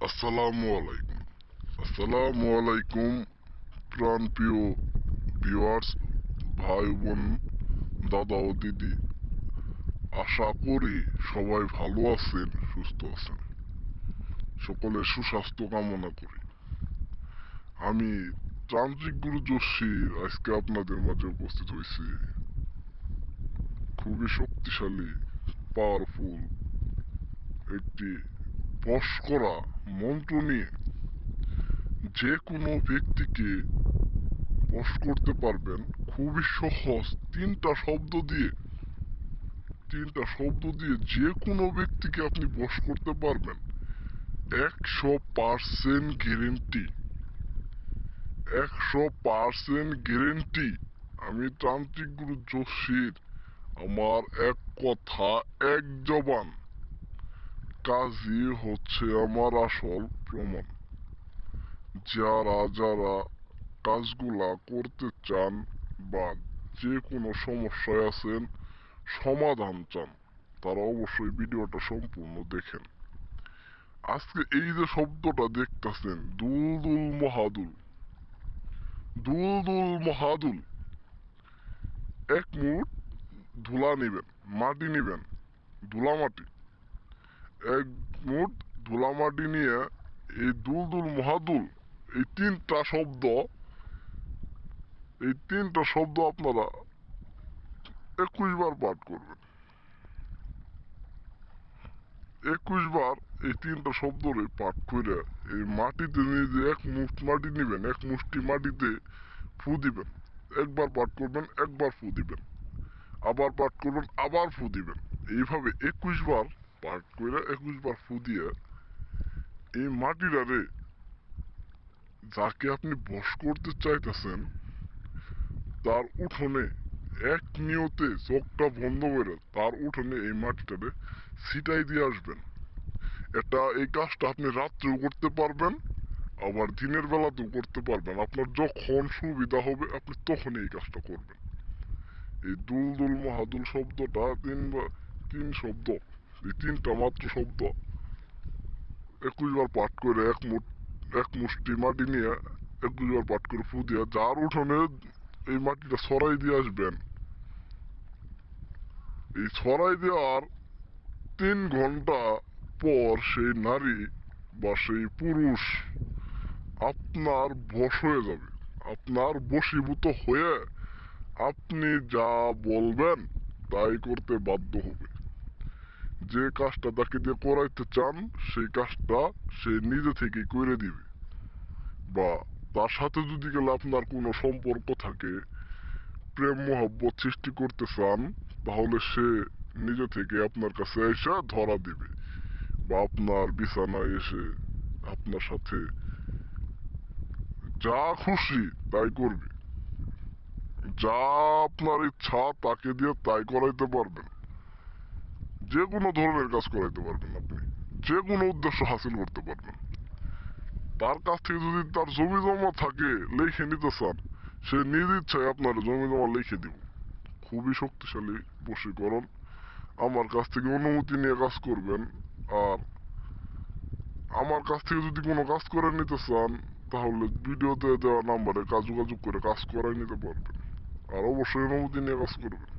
আসসালামু আলাইকুম। আসসালামু আলাইকুম প্রাণপ্রিয় ভিউয়ার্স, ভাই বোন, দাদা ও দিদি। আশা করি সবাই ভালো আছেন, সুস্থ আছেন। সকলের সুস্বাস্থ্য কামনা করি। আমি তান্ত্রিক গুরু যোশী আজকে আপনাদের মাঝে উপস্থিত হয়েছি খুবই শক্তিশালী, পাওয়ারফুল একটি বশ করা মন্ত্র নিয়ে। যে কোনো ব্যক্তিকে বশ করতে পারবেন খুবই সহজ তিনটা শব্দ দিয়ে। যে কোনো ব্যক্তিকে আপনি বশ করতে পারবেন 100% গ্যারেন্টি। 100% গ্যারেন্টি। আমি তান্ত্রিক গুরু যোশীর আমার এক কথা এক জবান কাজই হচ্ছে আমার আসল প্রমাণ। যারা যারা কাজগুলা করতে চান বা যে কোনো সমস্যায় আছেন, সমাধান চান, তারা অবশ্যই ভিডিওটা সম্পূর্ণ দেখেন। আজকে এই যে শব্দটা দেখতেছেন, দুলদুল মহাদুল, দুলদুল মহাদুল। এক মুঠ ধুলা নিবেন, মাটি নিবেন, ধুলা মাটি। এক মুঠ ধুলা মাটি নিয়ে এই দুলদুল মহাদুল এই তিনটা শব্দ আপনারা 21 বার পাঠ করবেন। 21 বার এই তিনটা শব্দরে পাঠ করে এই মাটিতে নিজে এক মুঠ মাটি নিবেন, এক মুষ্টি মাটিতে ফু দিবেন। একবার পাঠ করবেন, একবার ফু দিবেন, আবার পাঠ করবেন, আবার ফু দিবেন। এইভাবে 21 বার পাঠ করে 21 বার ফু দিয়ে এই মাটিটারে যাকে আপনি বশ করতে চাইতেছেন তার উঠোনে এক নিয়তে চোখটা বন্ধ করে তার উঠোনে এই মাটিটারে ছিটাই দিয়ে আসবেন। এই কাজটা আপনি রাত্রেও করতে পারবেন, আবার দিনের বেলাতেও করতে পারবেন। আপনার যখন সুবিধা হবে আপনি তখন এই কাজটা করবেন। এই দুলদুল মহাদুল শব্দটা তিন শব্দ, এই তিনটা মাত্র শব্দ 21 বার পাঠ করে এক মুষ্টি মাটি নিয়ে 21 বার পাঠ করে ফু দিয়ে যার উঠোনে এই মাটিটা ছড়াই দিয়ে আসবেন। এই ছড়াই দেওয়ার 3 ঘন্টা পর সেই নারী বা সেই পুরুষ আপনার বশ হয়ে যাবে, আপনার বশীভূত হয়ে আপনি যা বলবেন তাই করতে বাধ্য হবে। যে কাজটা তাকে দিয়ে করাইতে চান সেই কাজটা সে নিজে থেকেই করে দিবে। বা তার সাথে যদি গেলে আপনার কোনো সম্পর্ক থাকে, প্রেম মহব্বত সৃষ্টি করতে চান, তাহলে সে নিজে থেকে আপনার কাছে এসে ধরা দিবে বা আপনার বিছানায় এসে আপনার সাথে যা খুশি তাই করবে। যা আপনার ইচ্ছা তাকে দিয়ে তাই করাইতে পারবেন। যে কোনো ধরনের কাজ করাইতে পারবেন, আপনি যে কোনো উদ্দেশ্য হাসিল করতে পারবেন। তার কাছ থেকে যদি তার জমি জমা থাকে লিখে নিতে চান, সে নিজ ইচ্ছায় আপনার জমি জমা লিখে দিব। খুবই শক্তিশালী বশীকরণ। আমার কাছ থেকে অনুমতি নিয়ে কাজ করবেন। আর আমার কাছ থেকে যদি কোনো কাজ করে নিতে চান, তাহলে ভিডিওতে দেওয়া নাম্বারে যোগাযোগ করে কাজ করাই নিতে পারবেন। আর অবশ্যই অনুমতি নিয়ে কাজ করবেন।